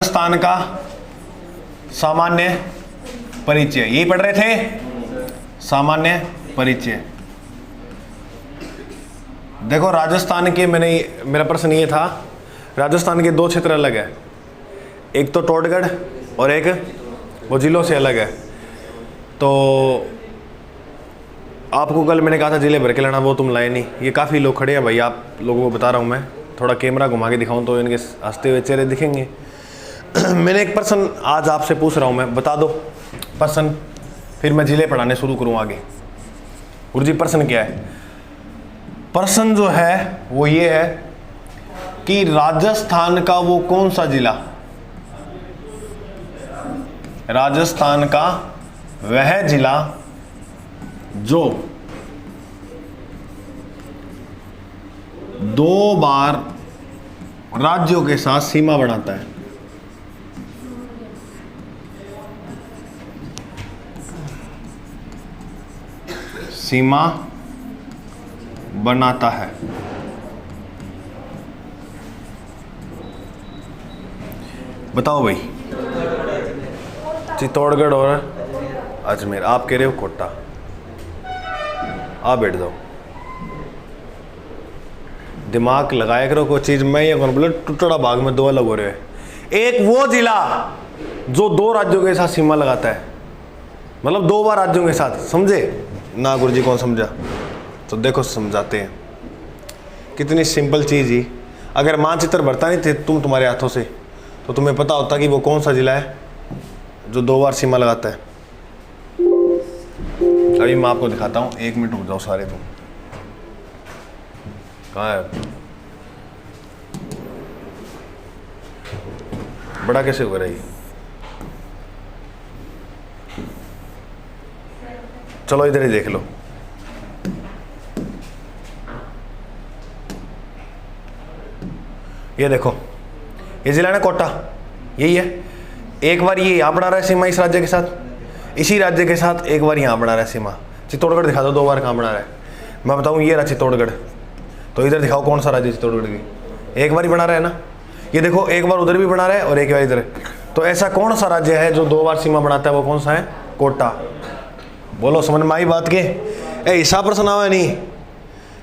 स्थान का सामान्य परिचय, यही पढ़ रहे थे, सामान्य परिचय। देखो राजस्थान के मेरा प्रश्न ये था, राजस्थान के दो क्षेत्र अलग है, एक तो टोडगढ़ और एक वो जिलों से अलग है। तो आपको कल मैंने कहा था जिले भर के लाना, वो तुम लाए नहीं। ये काफ़ी लोग खड़े हैं भाई, आप लोगों को बता रहा हूँ मैं, थोड़ा कैमरा घुमा के दिखाऊँ तो इनके हंसते हुए चेहरे दिखेंगे। मैंने एक प्रश्न आज आपसे पूछ रहा हूँ, मैं बता दो प्रश्न, फिर मैं जिले पढ़ाने शुरू करूँ आगे। गुरुजी प्रश्न क्या है? प्रश्न जो है वो ये है कि राजस्थान का वो कौन सा जिला, राजस्थान का वह जिला जो 2 बार राज्यों के साथ सीमा बनाता है। सीमा बनाता है। बताओ भाई। चित्तौड़गढ़ और अजमेर। आप कह रहे हो कोटा। आप बैठ जाओ, दिमाग लगाया करो कोई चीज। मैं ये कौन बोले टुकड़ा भाग में 2 अलग हो रहे हैं। एक वो जिला जो 2 राज्यों के साथ सीमा लगाता है, मतलब 2 बार राज्यों के साथ, समझे ना? गुरुजी कौन समझा? तो देखो समझाते हैं, कितनी सिंपल चीज ही। अगर मानचित्र भरता नहीं थे तुम्हारे हाथों से, तो तुम्हें पता होता कि वो कौन सा जिला है जो 2 बार सीमा लगाता है। अभी मैं आपको दिखाता हूँ, 1 मिनट रुक जाओ सारे तुम। कहाँ है? बड़ा कैसे हो रहा है? चलो इधर ही देख लो। ये देखो, ये जिला है ना कोटा, यही है। एक बार ये यहाँ बना रहा है सीमा इस राज्य के साथ, इसी राज्य के साथ एक बार यहाँ बना रहा है सीमा। चित्तौड़गढ़ दिखा दो 2 बार कहाँ बना रहा है। मैं बताऊँ, ये रहा चित्तौड़गढ़, तो इधर दिखाओ कौन सा राज्य चित्तौड़गढ़ की, एक बार ही बना रहा है ना। ये देखो एक बार उधर भी बना रहा है और एक बार इधर। तो ऐसा कौन सा राज्य है जो 2 बार सीमा बनाता है, वो कौन सा है? कोटा। बोलो समझ में आई बात के? हिसाब पर सुना हुआ नहीं,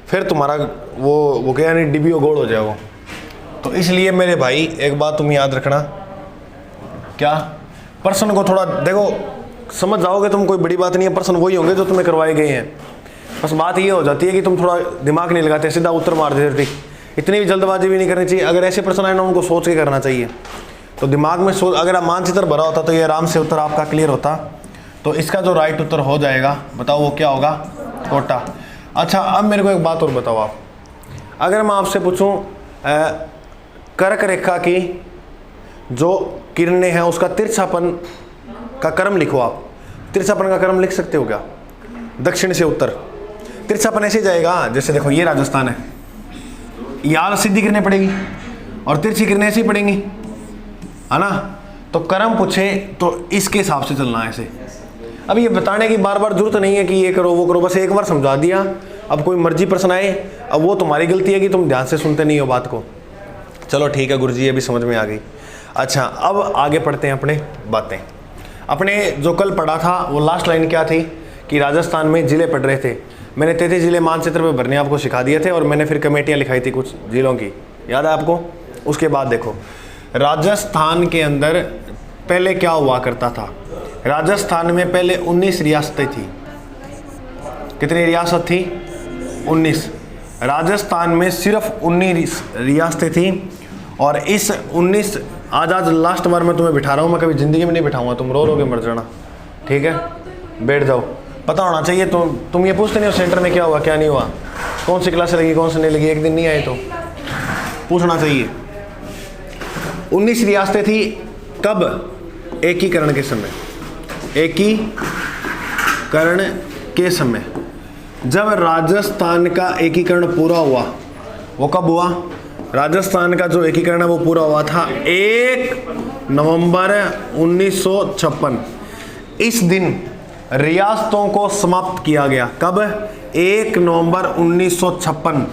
फिर तुम्हारा वो क्या नहीं डिबियो गोल हो जाए वो। तो इसलिए मेरे भाई एक बात तुम याद रखना, क्या प्रश्न को थोड़ा देखो, समझ जाओगे तुम, कोई बड़ी बात नहीं है। प्रश्न वही होंगे जो तुम्हें करवाए गए हैं, बस बात ये हो जाती है कि तुम थोड़ा दिमाग नहीं लगाते, सीधा उत्तर मार देते। इतनी भी जल्दबाजी भी नहीं करनी चाहिए। अगर ऐसे प्रश्न आए ना, उनको सोच के करना चाहिए। तो दिमाग में सोच, अगर आप मानचित्र भरा होता तो ये आराम से उत्तर आपका क्लियर होता। तो इसका जो राइट उत्तर हो जाएगा, बताओ वो क्या होगा? कोटा। अच्छा अब मेरे को एक बात और बताओ आप, अगर मैं आपसे पूछूं कर्क रेखा की जो किरणें हैं उसका तिरछापन का क्रम लिखो। आप तिरछापन का क्रम लिख सकते हो क्या? दक्षिण से उत्तर तिरछापन ऐसे जाएगा, जैसे देखो ये राजस्थान है, यहाँ सीधी किरणें पड़ेगी और तिरछी किरणें ऐसी पड़ेंगी, है ना? तो क्रम पूछे तो इसके हिसाब से चलना है ऐसे। अब ये बताने की बार बार जरूरत नहीं है कि ये करो वो करो, बस एक बार समझा दिया। अब कोई मर्जी प्रश्न आए, अब वो तुम्हारी गलती है कि तुम ध्यान से सुनते नहीं हो बात को। चलो ठीक है गुरुजी, ये भी समझ में आ गई। अच्छा अब आगे पढ़ते हैं अपने बातें। अपने जो कल पढ़ा था वो लास्ट लाइन क्या थी कि राजस्थान में जिले पढ़ रहे थे। मैंने 33 जिले मानचित्र में भरने आपको सिखा दिए थे और मैंने फिर कमेटियाँ लिखाई थी कुछ जिलों की, याद है आपको? उसके बाद देखो राजस्थान के अंदर पहले क्या हुआ करता था। राजस्थान में पहले 19 रियासतें थी। कितनी रियासत थी? 19। राजस्थान में सिर्फ 19 रियासतें थी। और इस 19 आज लास्ट बार मैं तुम्हें बिठा रहा हूँ, मैं कभी ज़िंदगी में नहीं बिठाऊंगा, तुम रो लोगे मर जाना, ठीक है? बैठ जाओ, पता होना चाहिए। तुम ये पूछते नहीं हो सेंटर में क्या हुआ क्या नहीं हुआ, कौन सी क्लास लगी कौन सी नहीं लगी, एक दिन नहीं आए तो पूछना चाहिए। 19 रियासतें थी। कब? एकीकरण के समय। एकीकरण के समय जब राजस्थान का एकीकरण पूरा हुआ, वो कब हुआ? राजस्थान का जो एकीकरण है वो पूरा हुआ था 1 नवंबर 1956। इस दिन रियासतों को समाप्त किया गया। कब? 1 नवंबर 1956।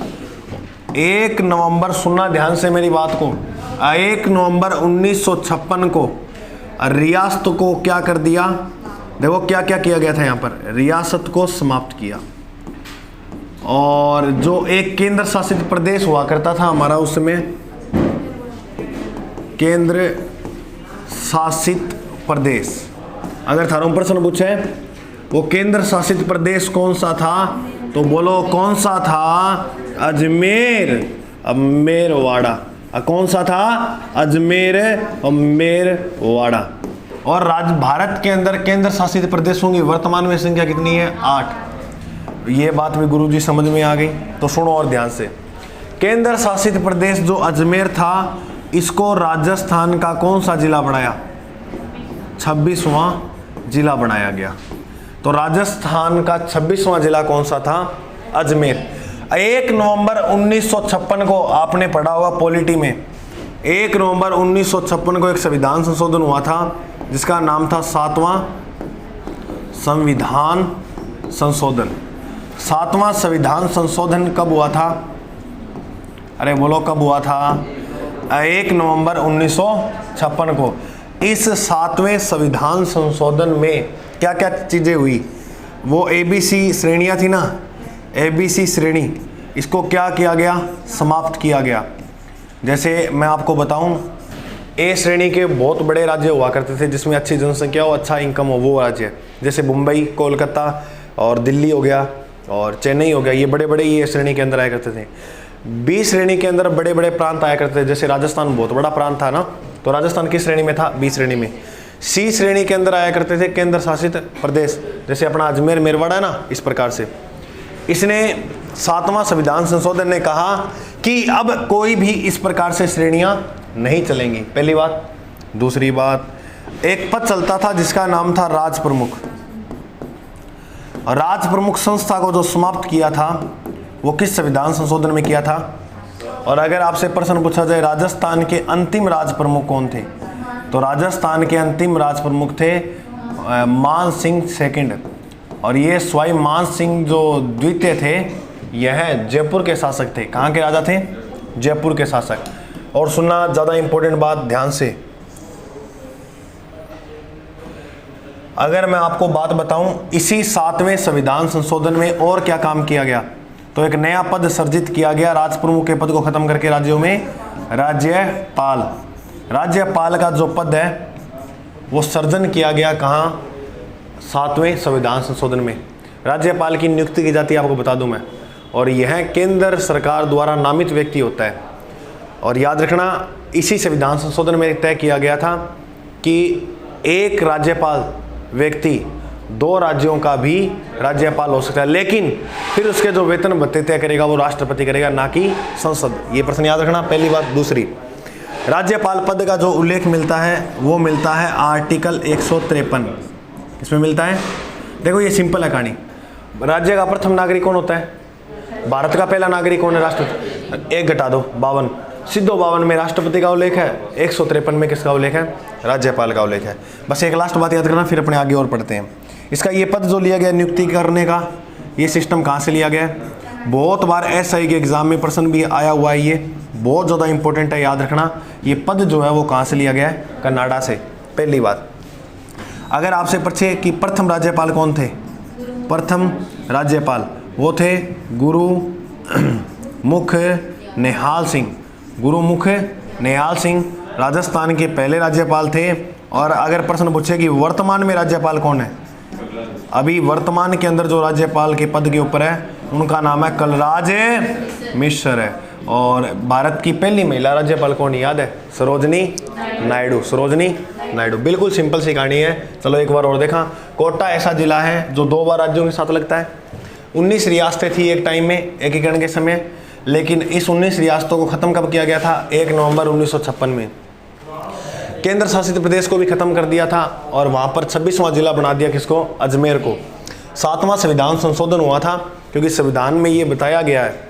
1 नवंबर, सुनना ध्यान से मेरी बात को, 1 नवंबर 1956 को रियासत को क्या कर दिया, देखो क्या क्या किया गया था यहाँ पर, रियासत को समाप्त किया। और जो एक केंद्र शासित प्रदेश हुआ करता था हमारा, उसमें केंद्र शासित प्रदेश, अगर थारों प्रश्न पूछे वो केंद्र शासित प्रदेश कौन सा था, तो बोलो कौन सा था, अजमेर मेरवाड़ा। कौन सा था, अजमेर और मेरवाड़ा। और भारत के अंदर केंद्र शासित प्रदेशों की वर्तमान में संख्या कितनी है, 8। ये बात भी गुरुजी समझ में आ गई, तो सुनो और ध्यान से। केंद्र शासित प्रदेश जो अजमेर था, इसको राजस्थान का कौन सा जिला बनाया, 26वां जिला बनाया गया। तो राजस्थान का 26वां जिला कौन सा था, अजमेर। 1 नवंबर 1956 को आपने पढ़ा होगा पॉलिटी में, 1 नवंबर 1956 को एक संविधान संशोधन हुआ था जिसका नाम था 7वां संविधान संशोधन। 7वां संविधान संशोधन कब हुआ था, अरे बोलो कब हुआ था, 1 नवंबर 1956 को। इस 7वें संविधान संशोधन में क्या क्या चीज़ें हुई, वो ABC श्रेणियाँ थी ना, ABC श्रेणी, इसको क्या किया गया, समाप्त किया गया। जैसे मैं आपको बताऊं, A श्रेणी के बहुत बड़े राज्य हुआ करते थे जिसमें अच्छी जनसंख्या हो, अच्छा इनकम हो, वो राज्य जैसे मुंबई, कोलकाता और दिल्ली हो गया और चेन्नई हो गया, ये बड़े बड़े ये श्रेणी के अंदर आया करते थे। B श्रेणी के अंदर बड़े बड़े प्रांत आया करते थे, जैसे राजस्थान बहुत बड़ा प्रांत था ना, तो राजस्थान किस श्रेणी में था, B श्रेणी में। C श्रेणी के अंदर आया करते थे केंद्र शासित प्रदेश, जैसे अपना अजमेर मेरवाड़ा है ना, इस प्रकार से। इसने 7वां संविधान संशोधन ने कहा कि अब कोई भी इस प्रकार से श्रेणियां नहीं चलेंगी, पहली बात। दूसरी बात, एक पद चलता था जिसका नाम था राज प्रमुख। राज प्रमुख संस्था को जो समाप्त किया था वो किस संविधान संशोधन में किया था। और अगर आपसे प्रश्न पूछा जाए राजस्थान के अंतिम राज प्रमुख कौन थे, तो राजस्थान के अंतिम राज प्रमुख थे मान सिंह सेकंड। और ये स्वाई मान सिंह जो द्वितीय थे, यह जयपुर के शासक थे। कहाँ के राजा थे, जयपुर के शासक। और सुनना ज़्यादा इंपॉर्टेंट बात ध्यान से, अगर मैं आपको बात बताऊं, इसी 7वें संविधान संशोधन में और क्या काम किया गया, तो एक नया पद सर्जित किया गया, राज प्रमुख के पद को खत्म करके राज्यों में राज्यपाल। राज्यपाल का जो पद है वो सर्जन किया गया, कहाँ, 7वें संविधान संशोधन में। राज्यपाल की नियुक्ति की जाती है, आपको बता दूं मैं, और यह केंद्र सरकार द्वारा नामित व्यक्ति होता है। और याद रखना, इसी संविधान संशोधन में तय किया गया था कि एक राज्यपाल व्यक्ति 2 राज्यों का भी राज्यपाल हो सकता है, लेकिन फिर उसके जो वेतन भत्ते तय करेगा वो राष्ट्रपति करेगा, ना कि संसद। ये प्रश्न याद रखना, पहली बात। दूसरी, राज्यपाल पद का जो उल्लेख मिलता है वो मिलता है आर्टिकल 153। इसमें मिलता है, देखो ये सिंपल है कहानी। राज्य का प्रथम नागरिक कौन होता है, भारत का पहला नागरिक कौन है, राष्ट्रपति। 1 घटा दो, 52, सिद्धो 52 में राष्ट्रपति का उल्लेख है, 153 में किसका उल्लेख है, राज्यपाल का उल्लेख है। बस एक लास्ट बात याद करना, फिर अपने आगे और पढ़ते हैं। इसका ये पद जो लिया गया नियुक्ति करने का, ये सिस्टम कहाँ से लिया गया है, बहुत बार SI के एग्जाम में प्रश्न भी आया हुआ है, ये बहुत ज़्यादा इंपॉर्टेंट है, याद रखना। ये पद जो है वो कहाँ से लिया गया है, कनाडा से, पहली बात। अगर आपसे पूछे कि प्रथम राज्यपाल कौन थे, प्रथम राज्यपाल वो थे गुरुमुख निहाल सिंह। गुरुमुख निहाल सिंह राजस्थान के पहले राज्यपाल थे। और अगर प्रश्न पूछे कि वर्तमान में राज्यपाल कौन है, अभी वर्तमान के अंदर जो राज्यपाल के पद के ऊपर है उनका नाम है कलराज मिश्र है। और भारत की पहली महिला राज्यपाल कौन, याद है, सरोजनी नायडू। सरोजनी नायडू, बिल्कुल सिंपल सी कहानी है। चलो एक बार और देखा, कोटा ऐसा जिला है जो 2 बार राज्यों के साथ लगता है। 19 रियासतें थी एक टाइम में एकीकरण के समय, लेकिन इस 19 रियासतों को खत्म कब किया गया था, 1 नवंबर 1956 में। केंद्र शासित प्रदेश को भी खत्म कर दिया था और वहाँ पर 26वां जिला बना दिया, किसको, अजमेर को। 7वां संविधान संशोधन हुआ था क्योंकि संविधान में ये बताया गया है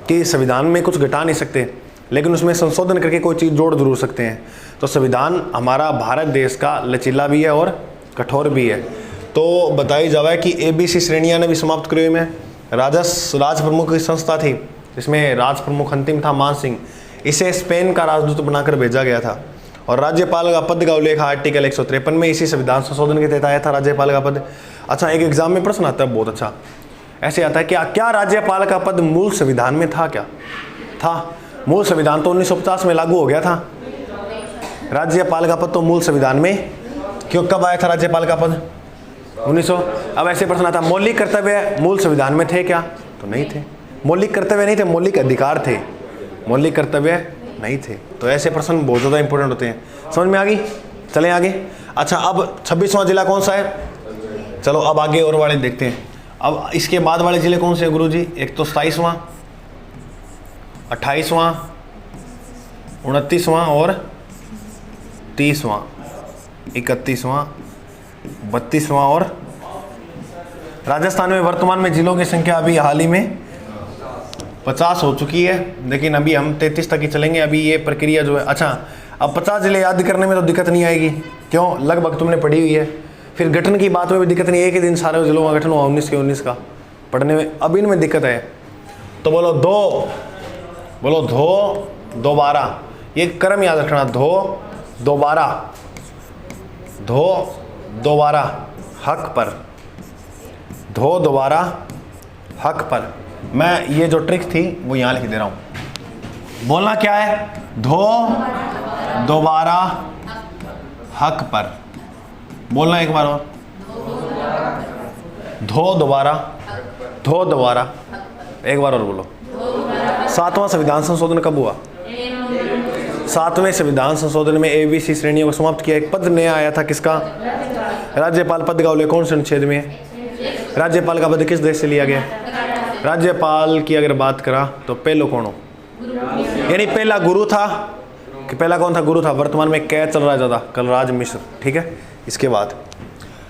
कि संविधान में कुछ घटा नहीं सकते, लेकिन उसमें संशोधन करके कोई चीज़ जोड़ जरूर सकते हैं। तो संविधान हमारा भारत देश का लचीला भी है और कठोर भी है। तो बताई जाए कि ABC श्रेणियाँ ने भी समाप्त करी में राज प्रमुख की संस्था थी जिसमें राज प्रमुख अंतिम था मान सिंह। इसे स्पेन का राजदूत बनाकर भेजा गया था और राज्यपाल का पद का उल्लेख आर्टिकल 153 में इसी संविधान संशोधन के तहत आया था राज्यपाल का पद। अच्छा, एक एग्जाम में प्रश्न आता है बहुत अच्छा, ऐसे आता है क्या राज्यपाल का पद मूल संविधान में था? क्या था? मूल संविधान तो 1950 में लागू हो गया था, राज्यपाल का पद तो मूल संविधान में क्यों कब आया था राज्यपाल का पद? 1900। अब ऐसे प्रश्न आता है मौलिक कर्तव्य मूल संविधान में थे क्या? तो नहीं थे। मौलिक कर्तव्य नहीं थे, मौलिक अधिकार थे, मौलिक कर्तव्य नहीं थे। तो ऐसे प्रश्न बहुत ज़्यादा इंपॉर्टेंट होते हैं। समझ में आ गई? चलें आगे। अच्छा, अब 26वां जिला कौन सा है? चलो अब आगे और वाले देखते हैं। अब इसके बाद वाले जिले कौन से हैं गुरुजी? एक तो 27वां, 28वां, 29वां और 30वां, 31वां, 32वां और राजस्थान में वर्तमान में जिलों की संख्या अभी हाल ही में 50 हो चुकी है, लेकिन अभी हम 33 तक ही चलेंगे। अभी ये प्रक्रिया जो है, अच्छा अब 50 जिले याद करने में तो दिक्कत नहीं आएगी, क्यों? लगभग तुमने पढ़ी हुई है। फिर गठन की बात में भी दिक्कत नहीं, एक ही दिन सारे जिलों का गठन हुआ 19 के 19 का पढ़ने में। अब इनमें दिक्कत है तो बोलो धो, बोलो धो दोबारा, ये क्रम याद रखना, धो दोबारा, धो दोबारा हक पर, धो दोबारा हक पर। मैं ये जो ट्रिक थी वो यहाँ लिख दे रहा हूँ। बोलना क्या है? धो दोबारा हक पर। बोलना एक बार और, धो दोबारा, धो दोबारा, एक बार और बोलो। 7वां संविधान संशोधन कब हुआ? 7वें संविधान संशोधन में ABC श्रेणियों को समाप्त किया। एक पद नया आया था, किसका? राज्यपाल पद का उल्लेख कौन से अनुच्छेद में है? राज्यपाल का पद किस देश से लिया गया? राज्यपाल की अगर बात करा तो पहलो कौन हो? यानी पहला गुरु था कि पहला कौन था? गुरु था। वर्तमान में क्या चल रहा है ज़्यादा? कलराज मिश्र, ठीक है। इसके बाद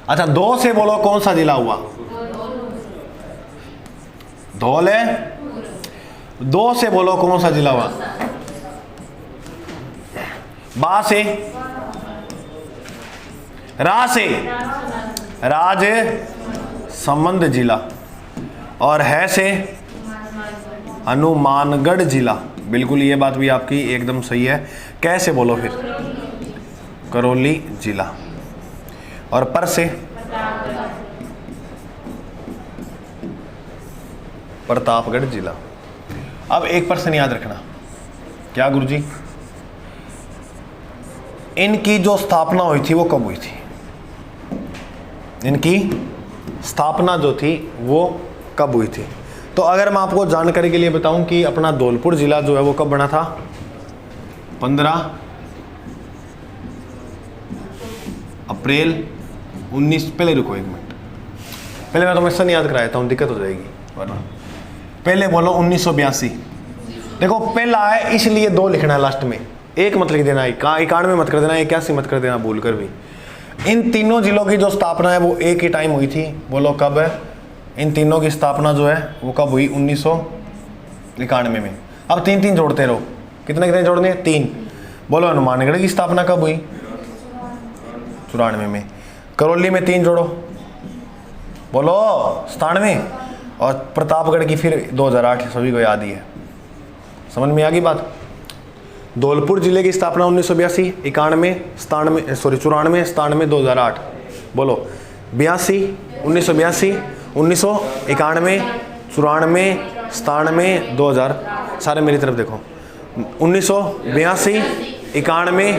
अच्छा, दो से बोलो कौन सा जिला हुआ? धौल है। दो से बोलो कौन सा जिला हुआ? बा से, रा से राज संबंध जिला, और है से हनुमानगढ़ जिला। बिल्कुल ये बात भी आपकी एकदम सही है। कैसे बोलो फिर? करौली जिला। और पर से प्रतापगढ़ जिला। अब एक प्रश्न याद रखना, क्या गुरुजी? इनकी जो स्थापना हुई थी वो कब हुई थी? इनकी स्थापना जो थी वो कब हुई थी? तो अगर मैं आपको जानकारी के लिए बताऊं कि अपना धौलपुर जिला जो है वो कब बना था? 15 अप्रैल 19। पहले रुको एक मिनट, पहले मैं तुम्हें सन याद कराता हूँ, दिक्कत हो जाएगी वरना। पहले बोलो 1982। देखो पहला है इसलिए 2 लिखना है लास्ट में, एक मत लिख देना, 91 मत कर देना, 81 मत कर देना भूल कर भी। इन तीनों जिलों की जो स्थापना है वो एक ही टाइम हुई थी। बोलो कब है? इन तीनों की स्थापना जो है वो कब हुई? 1991 में। अब 3 जोड़ते रहो, कितने कितने जोड़ने हैं? 3। बोलो हनुमानगढ़ की स्थापना कब हुई? 94 में। करौली में 3 जोड़ो, बोलो 97। और प्रतापगढ़ की फिर 2008, सभी को याद ही है। समझ में आ गई बात? धौलपुर जिले की स्थापना 1982, 91, 94, 97, 2008। बोलो 82, 1982, 1991, 94, 97, 2000। सारे मेरी तरफ देखो। 1982, 91,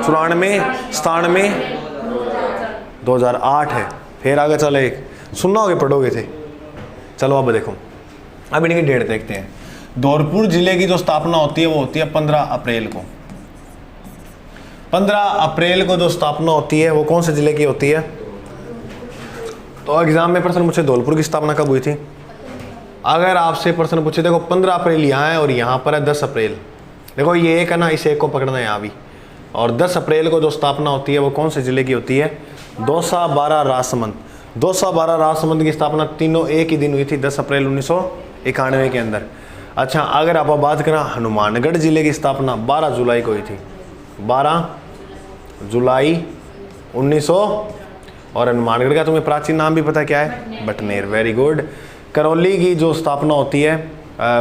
94, 97, 2008 है। फिर आगे चलो, एक सुनना होगे, पढ़ोगे थे। चलो अब देखो, अब इनकी डेट देखते हैं। धौलपुर जिले की जो स्थापना होती है वो होती है 15 अप्रैल को। 15 अप्रैल को जो स्थापना होती है वो कौन से जिले की होती है? तो एग्जाम में प्रश्न पूछे धौलपुर की स्थापना कब हुई थी? अगर आपसे प्रश्न पूछे, देखो 15 अप्रैल यहाँ है और यहाँ पर है 10 अप्रैल। देखो ये एक है ना, इसे एक को पकड़ना है यहाँ भी। और 10 अप्रैल को जो स्थापना होती है वो कौन से जिले की होती है? दौसा, बारा, राजसमंद। दौसा, बारा, राजसमंद की स्थापना तीनों एक ही दिन हुई थी, 10 अप्रैल 1991 के अंदर। अच्छा, अगर आप बात करें हनुमानगढ़ जिले की स्थापना 12 जुलाई को हुई थी, 12 जुलाई 1900। और हनुमानगढ़ का तुम्हें प्राचीन नाम भी पता क्या है? बटनेर। Very good. करौली की जो स्थापना होती है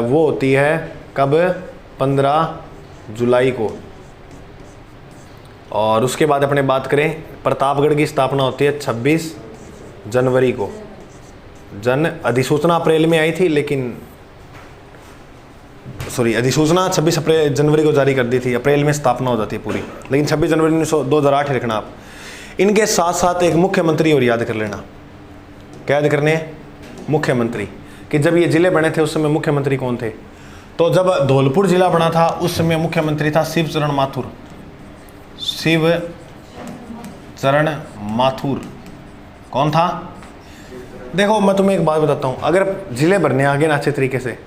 वो होती है कब? 15 जुलाई को। और उसके बाद अपने बात करें, प्रतापगढ़ की स्थापना होती है 26 जनवरी को। जन अधिसूचना अप्रैल में आई थी, लेकिन अधिसूचना 26 जनवरी को जारी कर दी थी, अप्रैल में स्थापना हो जाती है पूरी, लेकिन 26 जनवरी 2008 लिखना आप। इनके साथ साथ एक मुख्यमंत्री और याद कर लेना। क्या याद करने हैं? मुख्यमंत्री, कि जब ये जिले बने थे उस समय मुख्यमंत्री कौन थे। तो जब धौलपुर जिला बना था उस समय मुख्यमंत्री था शिवचरण माथुर। शिवचरण माथुर कौन था? देखो मैं तुम्हें एक बात बताता हूँ, अगर जिले भरने आगे ना अच्छे तरीके से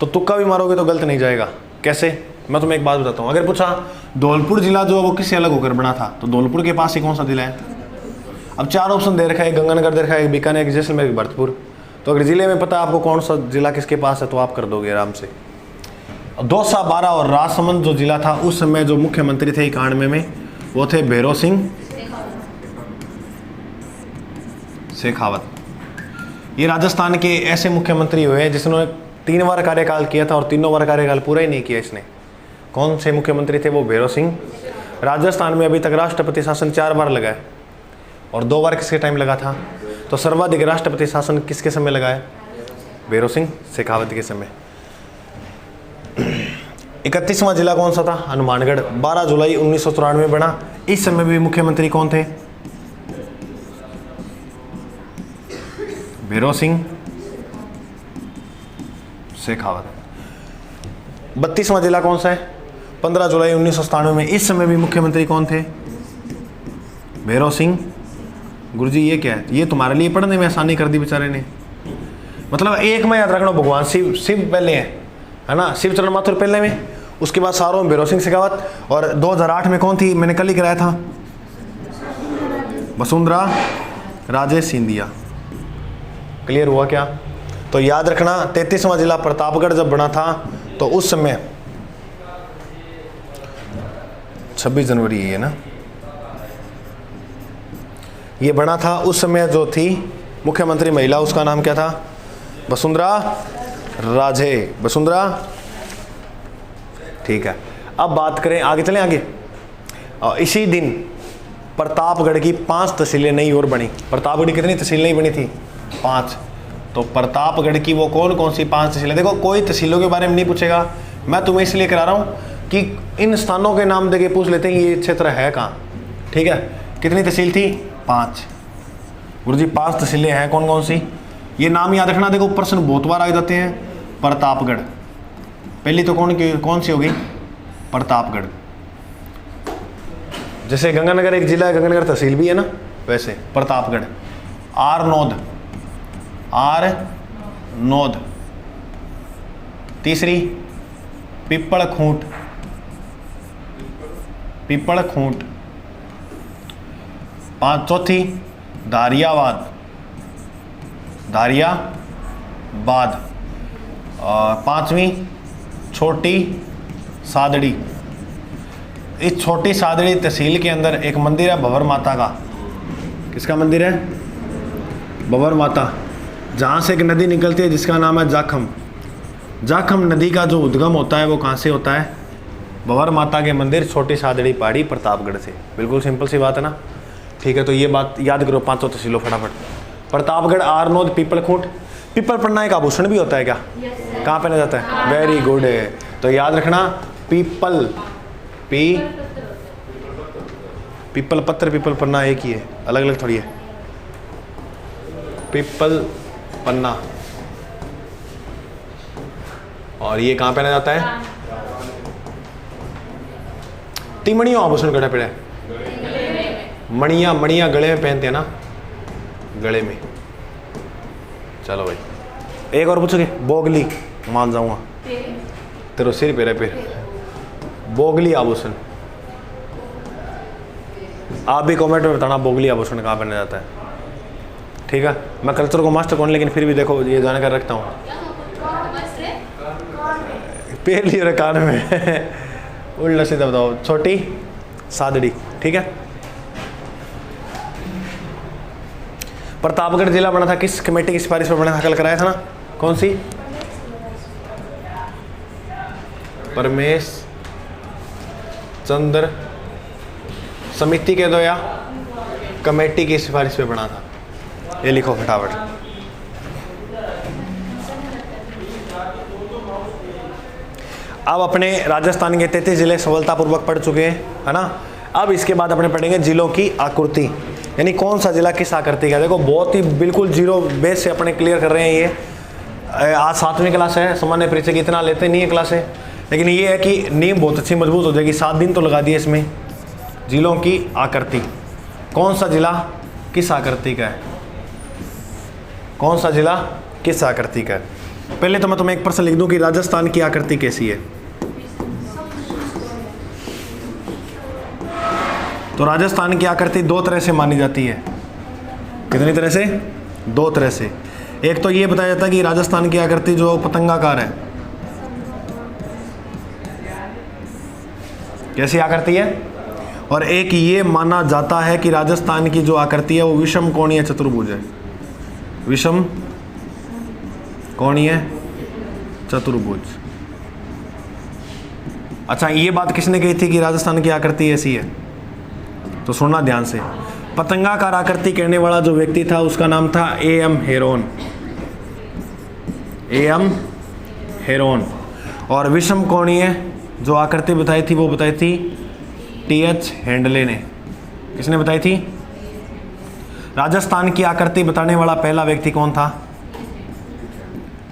तो तुक्का भी मारोगे तो गलत नहीं जाएगा। कैसे? मैं तुम्हें एक बात बताता हूँ। अगर पूछा धौलपुर जिला जो वो किससे अलग होकर बना था, तो धौलपुर के पास ही कौन सा जिला है? अब 4 ऑप्शन दे रखा है, गंगानगर दे रखा है, बीकानेर, एक जैसलमेर, एक भरतपुर। तो अगर जिले में पता आपको कौन सा जिला किसके पास है तो आप कर दोगे आराम से। दौसा, बारा और राजसमंद जो जिला था उस समय जो मुख्यमंत्री थे 91 में वो थे भैरव सिंह शेखावत। ये राजस्थान के ऐसे मुख्यमंत्री हुए हैं जिन्होंने 3 बार कार्यकाल किया था और तीनों बार कार्यकाल पूरा ही नहीं किया इसने। कौन से मुख्यमंत्री थे वो? भैरव सिंह। राजस्थान में अभी तक राष्ट्रपति शासन 4 बार लगा है और 2 बार किसके टाइम लगा था? तो सर्वाधिक राष्ट्रपति शासन किसके समय लगा है? भैरव सिंह शेखावत के समय। 31वां जिला कौन सा था? हनुमानगढ़। 12 जुलाई 1994 में बना। इस समय भी मुख्यमंत्री कौन थे? भैरव सिंह शेखावत। 32वां जिला कौन सा है? 15 जुलाई 1997 में। इस समय भी मुख्यमंत्री कौन थे? भैरव सिंह। गुरुजी ये क्या है? ये तुम्हारे लिए पढ़ने में आसानी कर दी बेचारे ने। मतलब एक में याद रखना, भगवान शिव पहले है ना, शिवचरण माथुर पहले में, उसके बाद सारों में भैरव सिंह शेखावत। और 2008 में कौन थी? मैंने कल ही कराया था, वसुंधरा राजे सिंधिया। क्लियर हुआ क्या? तो याद रखना 33वां जिला प्रतापगढ़ जब बना था तो उस समय 26 जनवरी है ना, ये बना था। उस समय जो थी मुख्यमंत्री महिला, उसका नाम क्या था? वसुंधरा राजे। वसुंधरा, ठीक है। अब बात करें, आगे चलें आगे। इसी दिन प्रतापगढ़ की 5 तहसीलें नई और बनी। प्रतापगढ़ की कितनी तहसील नहीं बनी थी? 5। तो प्रतापगढ़ की वो कौन कौन सी 5 तहसीलें? देखो कोई तहसीलों के बारे में नहीं पूछेगा, मैं तुम्हें इसलिए करा रहा हूँ कि इन स्थानों के नाम देके पूछ लेते हैं ये क्षेत्र है कहाँ। ठीक है, कितनी तहसील थी? 5। गुरुजी 5 तहसीलें हैं, कौन कौन सी? ये नाम याद रखना। देखो प्रश्न बहुत बार आ जाते हैं। प्रतापगढ़ पहली तो कौन सी होगी? प्रतापगढ़। जैसे गंगानगर एक जिला है, गंगानगर तहसील भी है ना, वैसे प्रतापगढ़। आरनोद। तीसरी पिपलखूंट। चौथी धारियाबाद। और 5वीं छोटी सादड़ी। इस छोटी सादड़ी तहसील के अंदर एक मंदिर है भंवर माता का। किसका मंदिर है? भंवर माता। जहाँ से एक नदी निकलती है जिसका नाम है जाखम। जाखम नदी का जो उद्गम होता है वो कहाँ से होता है? भंवर माता के मंदिर, छोटी सादड़ी पहाड़ी, प्रतापगढ़ से। बिल्कुल सिंपल सी बात है ना। ठीक है, तो ये बात याद करो, 5 तहसीलों फटाफट। प्रतापगढ़, आरनोद, पीपलखूंट। पीपल पन्ना एक आभूषण भी होता है क्या? कहाँ पहना जाता है? Very good. तो याद रखना पीपल पत्र, पीपल पन्ना एक ही है, अलग अलग थोड़ी है। पीपल पन्ना। और ये कहाँ पहना जाता है? तिमणियों आभूषण गड़ा पड़ा है। मणियाँ गले में पहनते हैं ना, गले में। चलो भाई एक और पूछोगे? बोगली, मान जाऊंगा, तेरे सिर पे रहे। बोगली आभूषण, आप भी कमेंट में बताना बोगली आभूषण कहाँ पहना जाता है। ठीक है, मैं कल्चर को मास्टर कौन, लेकिन फिर भी देखो ये जानकर रखता हूँ। पैर लिए कान में उल्टा सीधा बताओ। छोटी सादड़ी। ठीक है, प्रतापगढ़ जिला बना था किस कमेटी की सिफारिश पर बना था? कल कराया था ना, कौन सी? चंद्र समिति कह दो या कमेटी की सिफारिश पे बना था, ये लिखो फटाफट। अब अपने राजस्थान के 33 जिले सफलतापूर्वक पढ़ चुके हैं, है ना। अब इसके बाद अपने पढ़ेंगे जिलों की आकृति, यानी कौन सा जिला किस आकृति का। देखो बहुत ही बिल्कुल जीरो बेस से अपने क्लियर कर रहे हैं। ये आज 7वीं क्लास है, सामान्य परीक्षा की इतना लेते नहीं है क्लास है, लेकिन ये है कि नींव बहुत अच्छी मजबूत हो जाएगी। 7 दिन तो लगा दिए इसमें। जिलों की आकृति, कौन सा जिला किस आकृति का है, कौन सा जिला किस आकृति का है। पहले तो मैं तुम्हें एक प्रश्न लिख दूं कि राजस्थान की आकृति कैसी है। तो राजस्थान की आकृति 2 तरह से मानी जाती है। कितनी तरह से? 2 तरह से। एक तो ये बताया जाता है कि राजस्थान की आकृति जो पतंगाकार है, कैसी आकृति है। और एक ये माना जाता है कि राजस्थान की जो आकृति है वो विषम कोणीय चतुर्भुज है। विषम कोणीय चतुर्भुज। अच्छा, ये बात किसने कही थी कि राजस्थान की आकृति ऐसी है? तो सुनना ध्यान से। पतंगाकार आकृति कहने वाला जो व्यक्ति था उसका नाम था A.M. हेरोन। A.M. हेरोन। और विषम कोणीय जो आकृति बताई थी वो बताई थी T.H. हेंडले ने। किसने बताई थी? राजस्थान की आकृति बताने वाला पहला व्यक्ति कौन था?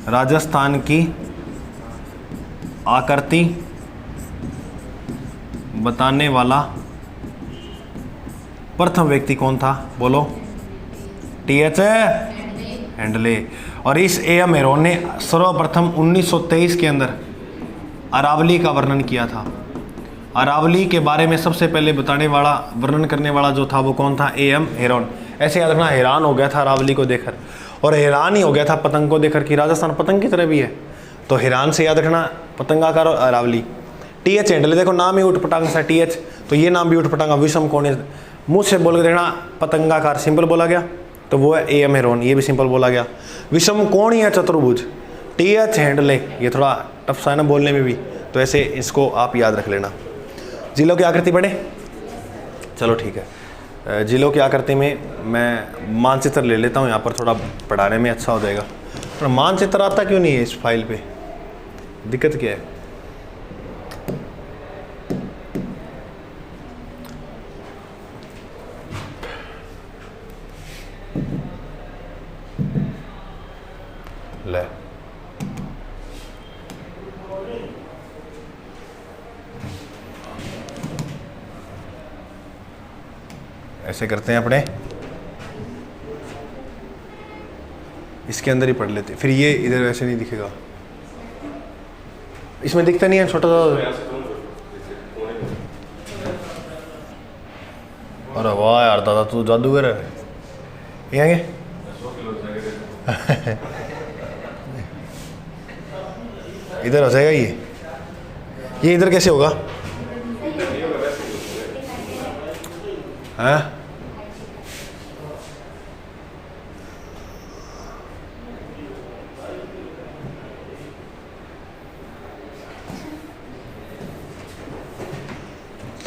राजस्थान की आकृति बताने वाला प्रथम व्यक्ति कौन था? बोलो। T.H. हेंडले। और इस A.M. हेरोन ने सर्वप्रथम 1923 के अंदर अरावली का वर्णन किया था। अरावली के बारे में सबसे पहले बताने वाला, वर्णन करने वाला जो था वो कौन था? A.M. हेरोन। ऐसे याद रखना, हैरान हो गया था अरावली को देखकर, और हैरान ही हो गया था पतंग को देखकर कि राजस्थान पतंग की तरह भी है। तो हैरान से याद रखना पतंगाकार और अरावली। T.H. हेंडले, देखो नाम ही उठपटांग सा T.H, तो ये नाम भी उठपटांग। विषम कोणीय, मुंह से बोल के देखना, पतंगाकार सिंपल बोला गया तो वो है A.M. हेरोन, ये भी सिंपल बोला गया। विषम कोणीय चतुर्भुज T.H. हेंडले, ये थोड़ा टफ सा है ना बोलने में भी, तो ऐसे इसको आप याद रख लेना। जिलों की आकृति पढ़े, चलो ठीक है। जिलों की आकृति में मैं मानचित्र ले लेता हूँ, यहाँ पर थोड़ा पढ़ाने में अच्छा हो जाएगा। पर मानचित्र आता क्यों नहीं है इस फाइल पे, दिक्कत क्या है? ले, ऐसे करते हैं अपने, इसके अंदर ही पढ़ लेते, फिर ये इधर वैसे नहीं दिखेगा, इसमें दिखता नहीं है छोटा सा। अरे वाह यार दादा, तू जादूगर है। ये आगे इधर हो जाएगा ये इधर कैसे होगा? हाँ,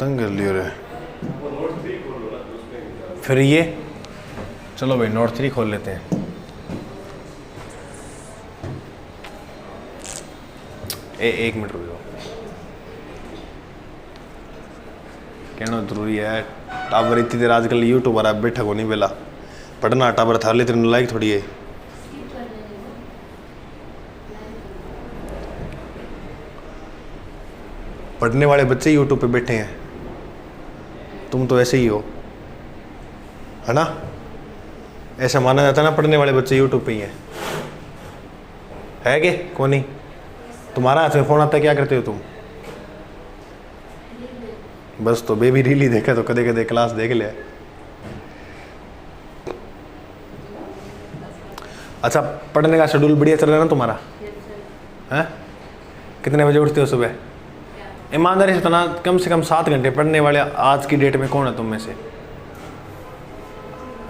तंग कर लियो रे। फिर ये चलो भाई नोट 3 खोल लेते हैं। एक मिनट रुक जाओ, कहना जरूरी है। टाबर इतनी देर आजकल यूट्यूबर है, बैठा को नहीं बेला पढ़ना, टाबर थार ले तेरे लाइक थोड़ी है। पढ़ने वाले बच्चे यूट्यूब पे बैठे हैं, तुम तो ऐसे ही हो, है ना। ऐसा माना जाता है ना, पढ़ने वाले बच्चे यूट्यूब पे ही हैं, है कि कौन नहीं? तुम्हारा हाथ में फोन आता है, क्या करते हो तुम? बस तो बेबी रील ही देखा तो कदे कदे क्लास देख लिया। अच्छा, पढ़ने का शेड्यूल बढ़िया चल रहा है ना तुम्हारा? हैं? कितने बजे उठते हो सुबह? ईमानदारी से तना, कम से कम 7 घंटे पढ़ने वाले आज की डेट में कौन है तुम में से?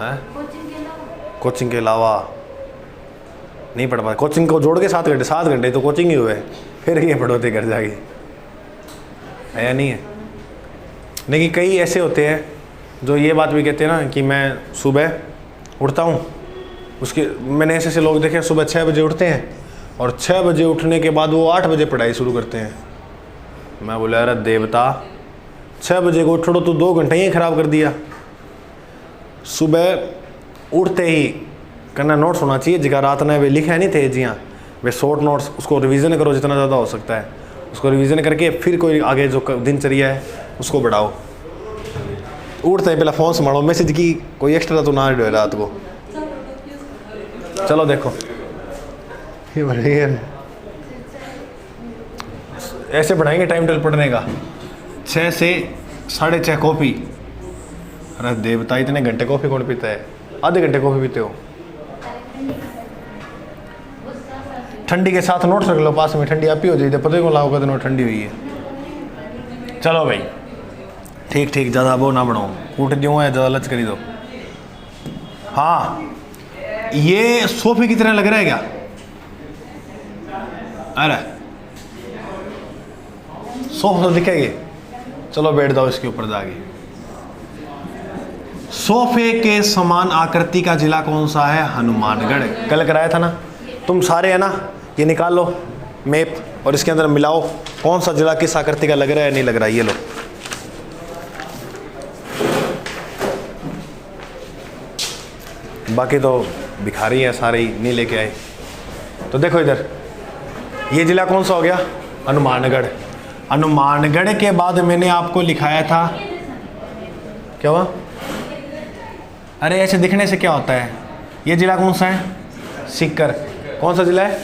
हैं? कोचिंग के अलावा नहीं पढ़ पाते। कोचिंग को जोड़ के 7 घंटे, 7 घंटे तो कोचिंग ही हुए, फिर ये पढ़ोते घर जाके, है या नहीं है? लेकिन कई ऐसे होते हैं जो ये बात भी कहते हैं ना कि मैं सुबह उठता हूँ, उसके मैंने ऐसे लोग देखे सुबह 6 बजे उठते हैं और 6 बजे उठने के बाद वो 8 बजे पढ़ाई शुरू करते हैं। मैं बोला अरे देवता, 6 बजे को उठो तो 2 घंटे ही ख़राब कर दिया। सुबह उठते ही करना नोट्स होना चाहिए, जगह रात ने वे लिखा नहीं थे जी हाँ वे शॉर्ट नोट्स, उसको रिवीजन करो जितना ज़्यादा हो सकता है, उसको रिवीजन करके फिर कोई आगे जो दिनचर्या है उसको बढ़ाओ। उठते ही पहला फ़ोन संभालो, मैसेज की कोई एक्स्ट्रा तो ना रहे रात को। चलो देखो ये बढ़िया ऐसे बढ़ाएंगे टाइम टेबल पढ़ने का, 6 से 6:30 कॉफ़ी। अरे देवता, इतने घंटे कॉफ़ी कौन पीता है? आधे घंटे कॉफ़ी पीते हो। ठंडी के साथ नोट्स रख लो पास में, ठंडी आप ही हो जाए, पता ही कौन लाओ कदम ठंडी हुई है। चलो भाई ठीक ठीक, ज़्यादा वो ना बढ़ाओ, कूट दूँ या ज़्यादा लच करी दो। हाँ ये सोफे की तरह लग रहा है क्या? अरे सोफा तो दिखेगी, चलो बैठ जाओ इसके ऊपर जाके। सोफे के समान आकृति का जिला कौन सा है? हनुमानगढ़। कल कराया था ना, तुम सारे है ना, ये निकाल लो मैप और इसके अंदर मिलाओ कौन सा जिला किस आकृति का लग रहा है नहीं लग रहा है। ये लो बाकी तो भिखारी है सारे ही, नहीं लेके आए। तो देखो इधर, ये जिला कौन सा हो गया? हनुमानगढ़। हनुमानगढ़ के बाद मैंने आपको लिखाया था, क्या हुआ? अरे ऐसे दिखने से क्या होता है? ये जिला कौन सा है? सीकर। कौन सा जिला है?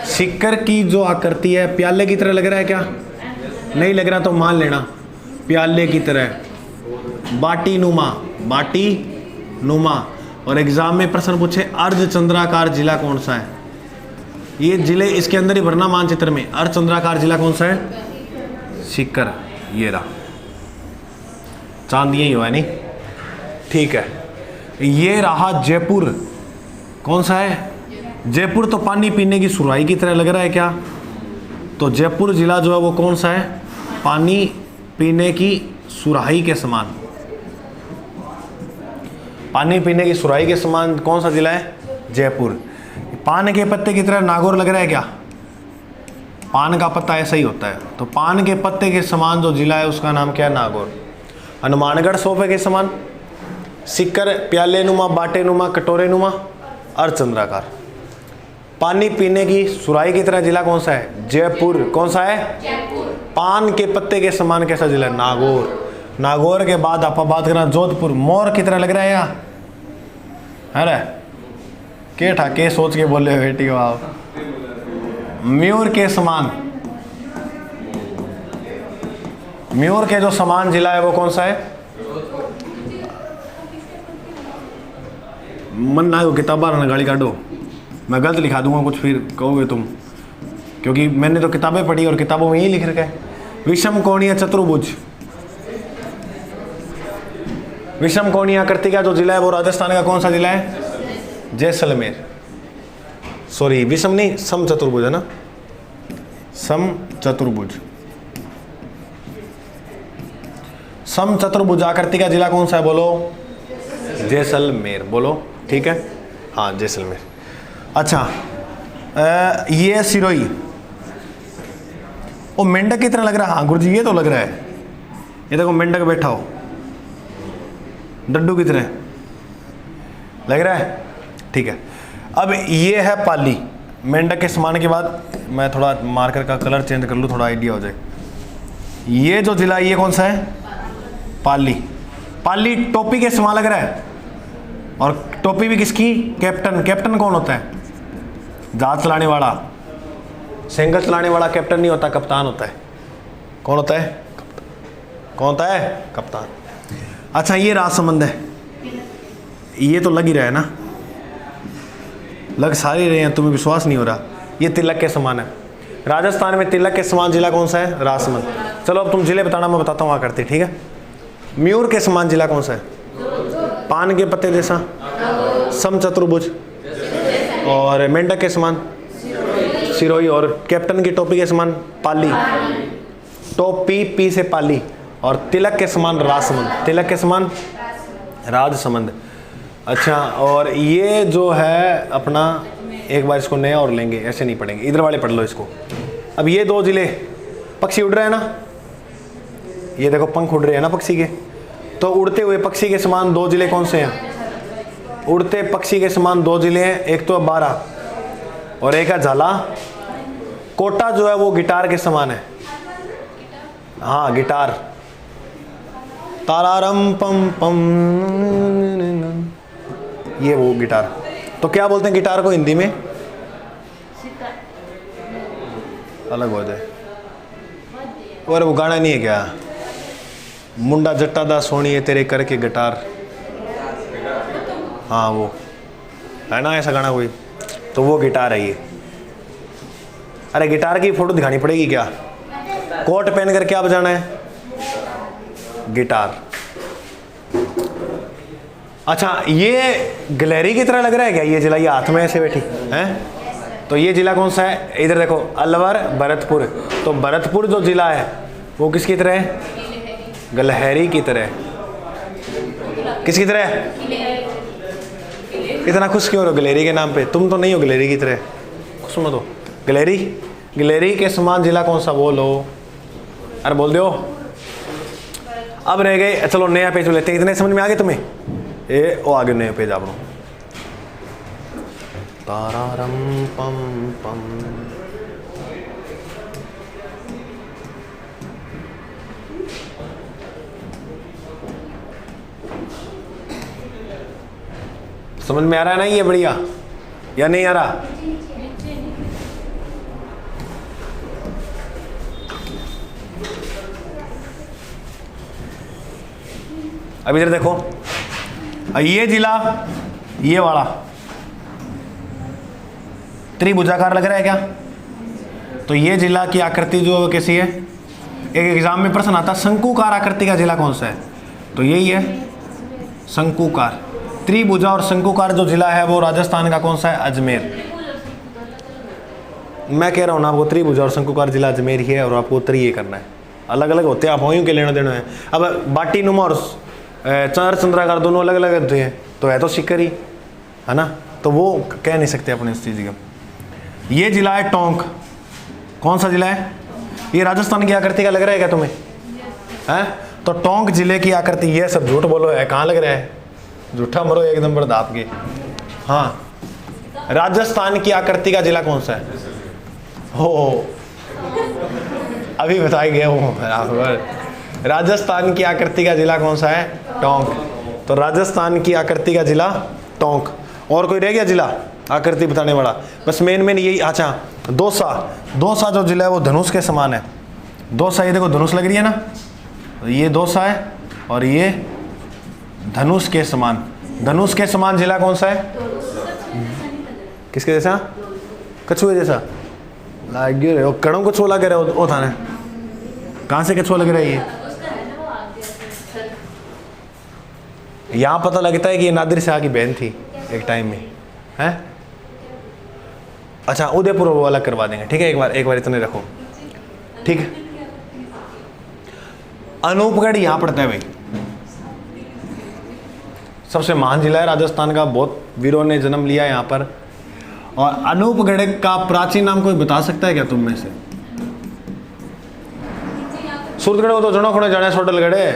सीकर की जो आकृति है प्याले की तरह लग रहा है क्या? नहीं लग रहा तो मान लेना प्याले की तरह, बाटी नुमा, बाटी नुमा। और एग्जाम में प्रश्न पूछे अर्धचंद्राकार जिला कौन सा है? ये जिले इसके अंदर ही भरना मानचित्र में। अर्धचंद्राकार जिला कौन सा है? सीकर। ये रहा, चांद यही हुआ है नहीं? ठीक है। ये रहा जयपुर। कौन सा है? जयपुर तो पानी पीने की सुराही की तरह लग रहा है क्या? तो जयपुर जिला जो है वो कौन सा है? पानी पीने की सुराही के समान। पानी पीने की सुराही के समान कौन सा जिला है? जयपुर। पान के पत्ते की तरह नागौर लग रहा है क्या? पान का पत्ता ऐसा ही होता है, तो पान के पत्ते के समान जो जिला है उसका नाम क्या है? नागौर। हनुमानगढ़ सोफे के समान, सीकर प्याले नुमा, बाटे नुमा, कटोरे नुमा, अर्धचंद्राकार। पानी पीने की सुराही की तरह जिला कौन सा है? जयपुर। कौन सा है? जयपुर। पान के पत्ते के समान कैसा जिला है? नागौर। नागौर के बाद आप बात करना जोधपुर। मोर की तरह लग रहा है यहाँ? अरे के ठाके सोच के बोले बेटी हो आप। मयूर के समान, मयूर के जो समान जिला है वो कौन सा है? मन ना हो किताबा ना गाली काटो, मैं गलत लिखा दूंगा कुछ फिर कहोगे तुम, क्योंकि मैंने तो किताबें पढ़ी और किताबों में यही लिख रखा है। विषम कोणीय चतुर्भुज। विषम कोणीय आकृति का जो जिला है वो राजस्थान का कौन सा जिला है? जैसलमेर। सॉरी विषम नहीं, सम चतुर्भुज है ना, सम चतुर्भुज। सम चतुर्भुज आकृति का जिला कौन सा है? बोलो जैसलमेर। बोलो ठीक है, हाँ जैसलमेर। अच्छा ये सिरोही, वो मेंढक की तरह लग रहा है। हाँ गुरुजी ये तो लग रहा है, ये देखो मेंढक बैठा हो डड्डू की तरह लग रहा है। ठीक है, अब ये है पाली। मेंढक के समान के बाद मैं थोड़ा मार्कर का कलर चेंज कर लूँ, थोड़ा आइडिया हो जाए। ये जो जिला ये कौन सा है? पाली। पाली टोपी के समान लग रहा है, और टोपी भी किसकी? कैप्टन। कैप्टन कौन होता है? जहाज चलाने वाला, सेंगर चलाने वाला कैप्टन नहीं होता, कप्तान होता है। कौन होता है? कौन होता है? कप्तान। अच्छा ये राजसमंद है, ये तो लग ही रहा है ना, लग सारे रहे हैं, तुम्हें विश्वास नहीं हो रहा। ये तिलक के समान है। राजस्थान में तिलक के समान जिला कौन सा है? राजसमंद। चलो अब तुम जिले बताना, मैं बताता हूँ वहाँ करते, ठीक है। मयूर के समान जिला कौन सा है? पान के पत्ते जैसा, सम चतुर्भुज। और मेंढक के समान सिरोही। और कैप्टन की टोपी के समान पाली। टोपी पी से पाली। और तिलक के समान राजसमंद, तिलक के समान राजसमंद। अच्छा, और ये जो है अपना, एक बार इसको नया और लेंगे, ऐसे नहीं पढ़ेंगे, इधर वाले पढ़ लो इसको। अब ये 2 जिले, पक्षी उड़ रहे हैं ना, ये देखो पंख उड़ रहे हैं ना पक्षी के, तो उड़ते हुए पक्षी के समान 2 जिले कौन से हैं? उड़ते पक्षी के समान 2 जिले हैं, एक तो 12 और एक है झाला। कोटा जो है वो गिटार के समान है। हाँ, गिटार, तारारम पम पम, ये वो गिटार। तो क्या बोलते हैं गिटार को हिंदी में? अलग हो जाए। और वो गाना नहीं है क्या, मुंडा जट्टा दा सोनी है तेरे करके गिटार? हाँ, वो है ना ऐसा गाना कोई, तो वो गिटार है ये। अरे गिटार की फोटो दिखानी पड़ेगी क्या? कोट पहन कर क्या बजाना है? गिटार। अच्छा, ये गिलहरी की तरह लग रहा है क्या ये जिला? ये हाथ में ऐसे बैठी है, तो ये जिला कौन सा है? इधर देखो, अलवर, भरतपुर। तो भरतपुर जो जिला है वो किसकी तरह है? गिलहरी की तरह। किसकी तरह? इतना खुश क्यों हो गिलहरी के नाम पे? तुम तो नहीं हो गिलहरी की तरह, खुश मत हो। गिलहरी, गिलहरी के समान जिला कौन सा? बोलो, अरे बोल दो। अब रह गए, चलो नया पेज लेते हैं। इतने समझ में आ गए तुम्हें? ए वो आगे नया पेज आप लोग। तारारम पम पम, समझ में आ रहा है ना ये बढ़िया, या नहीं आ रहा? अब इधर देखो, ये जिला, ये वाला त्रिभुजाकार लग रहा है क्या? तो ये जिला की आकृति जो कैसी है? एक एग्जाम में प्रश्न आता, शंकुकार आकृति का जिला कौन सा है? तो यही है, शंकुकार। त्रिभुजा और शंकुकार जो जिला है वो राजस्थान का कौन सा है? अजमेर। मैं कह रहा हूँ ना आपको, त्रिभुजा और शंकुकार जिला अजमेर ही है, और आपको उत्तर ये करना है। अलग अलग होते हैं, आप वहीं के लेना देना है। अब बाटी नुमा और चार चंद्राकार दोनों अलग अलग होते हैं, तो है तो सिक्कर ही है ना, तो वो कह नहीं सकते अपने इस चीज़ का। ये जिला है टोंक। कौन सा जिला है? ये राजस्थान की आकृति का लग रहा है क्या तुम्हें? हैं? तो टोंक जिले की आकृति, ये सब झूठ बोलो है, कहाँ लग रहा है? झूठा मरो एकदम बड़ा दाप के। हाँ, राजस्थान की आकृति का जिला कौन सा है? हो अभी बताए गए वो। राजस्थान की आकृति का जिला कौन सा है? टोंक। तो राजस्थान की आकृति का जिला टोंक। और कोई रह गया जिला आकृति बताने वाला? बस मेन यही। अच्छा, दौसा। दौसा जो जिला है वो धनुष के समान है। दौसा, ये देखो धनुष लग रही है ना, तो ये दौसा है, और ये धनुष के समान। धनुष के समान जिला कौन सा है? किसके जैसा? कछुए जैसा लाग रहे हो। कड़ों कछुआ लग रहे हो थाने। कहाँ से कछुआ लग रहा है ये? यहाँ पता लगता है कि ये नादिर शाह की बहन थी एक टाइम में, है? अच्छा, उदयपुर वो अलग करवा देंगे, ठीक है? एक बार इतने रखो, ठीक है? अनूपगढ़ यहाँ पड़ता है भाई, सबसे महान जिला है राजस्थान का, बहुत वीरों ने जन्म लिया यहाँ पर। और अनूपगढ़ का प्राचीन नाम कोई बता सकता है क्या तुम में से? सूरतगढ़ को तो जनो खोने जाने सोटलगढ़ है,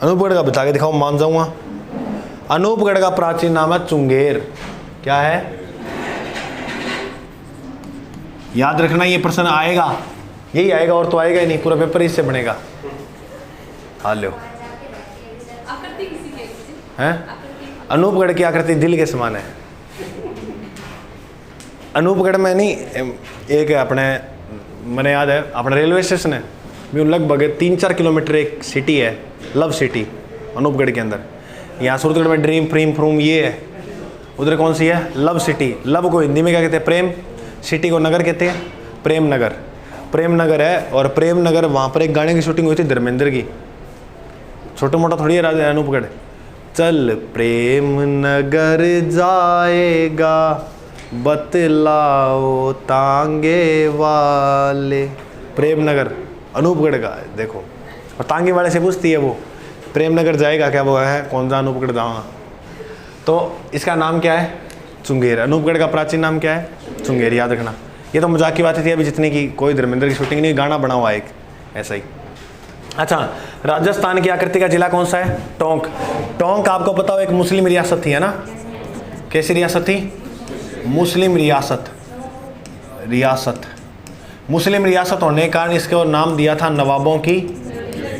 अनूपगढ़ का बता के दिखाओ, मान जाऊंगा। अनूपगढ़ का प्राचीन नाम है चुंगेर। क्या है? याद रखना, ये प्रश्न आएगा, यही आएगा, और तो आएगा ही नहीं, पूरा पेपर इससे बनेगा। हाँ लो, हैं? अनूपगढ़ की आकृति दिल के समान है। अनूपगढ़ में नहीं, एक अपने मैंने याद है, अपना रेलवे स्टेशन है, लगभग 3-4 किलोमीटर एक सिटी है, लव सिटी, अनूपगढ़ के अंदर। यहाँ सूरतगढ़ में ड्रीम फ्रीम फ्रूम ये है, उधर कौन सी है? Love city. लव को हिंदी में क्या कहते हैं? प्रेम। सिटी को नगर कहते हैं, प्रेम नगर। प्रेम नगर है, और प्रेम नगर वहाँ पर एक गाने की शूटिंग हुई थी धर्मेंद्र की, छोटा मोटा थोड़ी है राजा अनूपगढ़। चल प्रेम नगर जाएगा बतलाओ तांगे वाले, प्रेम नगर अनूपगढ़ का है। देखो और तांगी वाले से पूछती है वो, प्रेमनगर जाएगा क्या, वो है कौन सा अनूपगढ़ जाऊँगा। तो इसका नाम क्या है, चुंगेर। अनूपगढ़ का प्राचीन नाम क्या है, चुंगेर, याद रखना। ये तो मजाक की बातें थी अभी जितनी की, कोई धर्मेंद्र की शूटिंग नहीं, गाना बना हुआ एक ऐसा ही। अच्छा, राजस्थान की आकृति का जिला कौन सा है, टोंक। टोंक आपको पता हो एक मुस्लिम रियासत थी, है ना। कैसी रियासत थी, मुस्लिम रियासत। मुस्लिम रियासत होने के कारण इसको नाम दिया था नवाबों की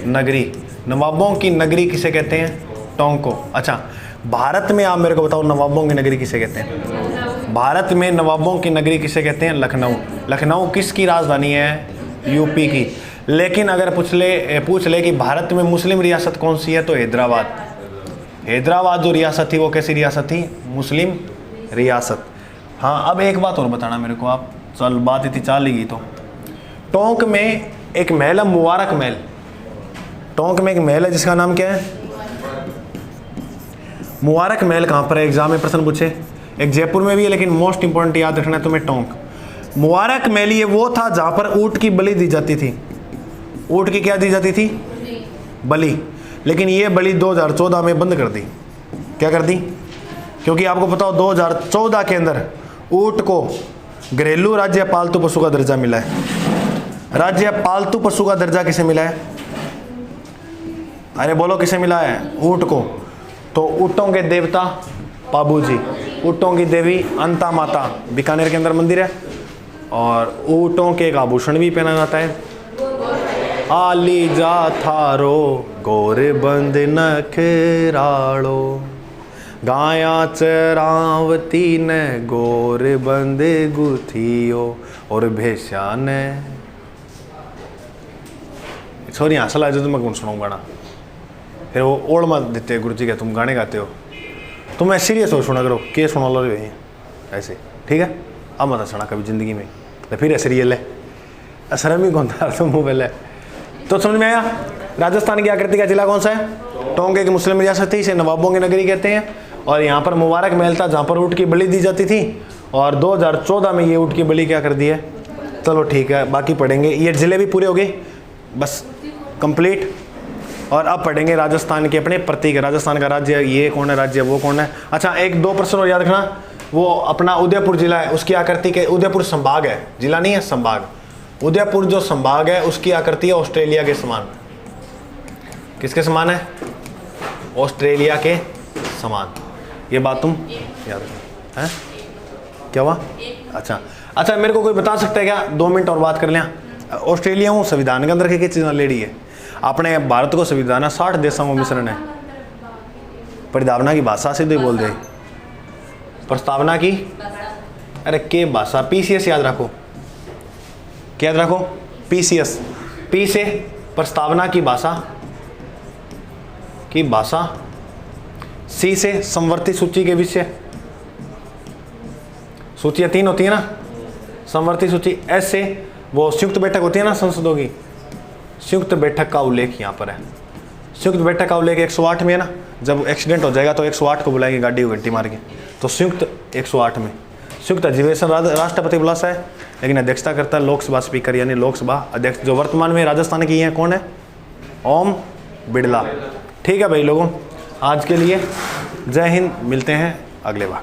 नगरी। नवाबों की नगरी किसे कहते हैं, टोंक को। अच्छा, भारत में आप मेरे को बताओ नवाबों की नगरी किसे कहते हैं। भारत में नवाबों की नगरी किसे कहते हैं, लखनऊ। लखनऊ किसकी राजधानी है, यूपी की। लेकिन अगर पूछ ले कि भारत में मुस्लिम रियासत कौन सी है, तो हैदराबाद। हैदराबाद जो रियासत थी वो कैसी रियासत थी, मुस्लिम रियासत। हाँ, अब एक बात और बताना मेरे को आप, चल बात इतनी चाल ही तो। टोंक में एक महल है, मुबारक महल। टोंक में एक महल है जिसका नाम क्या है, मुबारक महल। कहाँ पर है, एग्जाम में प्रश्न पूछे, एक जयपुर में भी है, लेकिन मोस्ट इंपॉर्टेंट याद रखना है तुम्हें, टोंक। मुबारक महल ये वो था जहाँ पर ऊँट की बलि दी जाती थी। ऊँट की क्या दी जाती थी, बलि। लेकिन ये बलि 2014 में बंद कर दी। क्या कर दी, क्योंकि आपको पता हो 2014 के अंदर ऊँट को घरेलू राज्य पालतू पशु का दर्जा मिला है। राज्य पालतू पशु का दर्जा किसे मिला है, अरे बोलो किसे मिला है, ऊँट को। तो ऊँटों के देवता पाबू जी, ऊँटों की देवी अंता माता, बीकानेर के अंदर मंदिर है। और ऊँटों के एक आभूषण भी पहना जाता है, आली जा थारो गोरे बंद नखराड़ो, गाया चरावती ने गोरे बंदे गुथियो और भेषा ने। छोरी हंसल आ जाए तो मैं कौन सुनाऊँ गाना, फिर वो ओढ़ मत देते गुरु जी का, तुम गाने गाते हो, तुम ऐसे सीरियस हो, सुना करो के सुना लो रही ऐसे, ठीक है। अब मत सुना कभी ज़िंदगी में, तो फिर ऐसे रियल है, शर्म ही कौन था तुम मुँह पहले। तो समझ में आया, राजस्थान की आकृति का जिला कौन सा है, टोंक। एक मुस्लिम रियासत थी, इसे नवाबों की नगरी कहते हैं। और यहाँ पर मुबारक महल था जहाँ पर ऊँट की बलि दी जाती थी। और 2014 में ये ऊँट की बलि क्या कर दी है। चलो ठीक है, बाकी पढ़ेंगे, ये जिले भी पूरे हो गए बस कंप्लीट। और अब पढ़ेंगे राजस्थान के अपने प्रतीक। राजस्थान का राज्य ये कौन है, राज्य वो कौन है। अच्छा, एक दो प्रश्न और याद रखना, वो अपना उदयपुर जिला है, उसकी आकृति के, उदयपुर संभाग है, जिला नहीं है, संभाग। उदयपुर जो संभाग है उसकी आकृति है ऑस्ट्रेलिया के समान। किसके समान है, ऑस्ट्रेलिया के समान। ये बात तुम याद रखना है। क्या हुआ, अच्छा मेरे को कोई बता सकता है क्या, 2 मिनट और बात कर लें। ऑस्ट्रेलिया हूँ संविधान के अंदर की चीज़ लेडी है, अपने भारत को संविधान है, 60 देशों का मिश्रण है। परिधावना की भाषा से तो बोल दे, प्रस्तावना की, अरे के भाषा, पीसीएस याद रखो, क्या याद रखो, पीसीएस। पी से प्रस्तावना की भाषा, सी से समवर्ती सूची के विषय, सूचियाँ 3 होती है ना, समवर्ती सूची। एस से वो संयुक्त बैठक होती है ना संसदों की, संयुक्त बैठक का उल्लेख यहाँ पर है। संयुक्त बैठक का उल्लेख 108 में है ना, जब एक्सीडेंट हो जाएगा तो 108 को बुलाएंगे गाड़ी को घंटी मार के, तो संयुक्त 108 में। संयुक्त अधिवेशन राष्ट्रपति बुलाता है, लेकिन अध्यक्षता करता है लोकसभा स्पीकर, यानी लोकसभा अध्यक्ष, जो वर्तमान में राजस्थान की हैं कौन है, ओम बिड़ला। ठीक है भाई लोगों, आज के लिए जय हिंद, मिलते हैं अगले बार।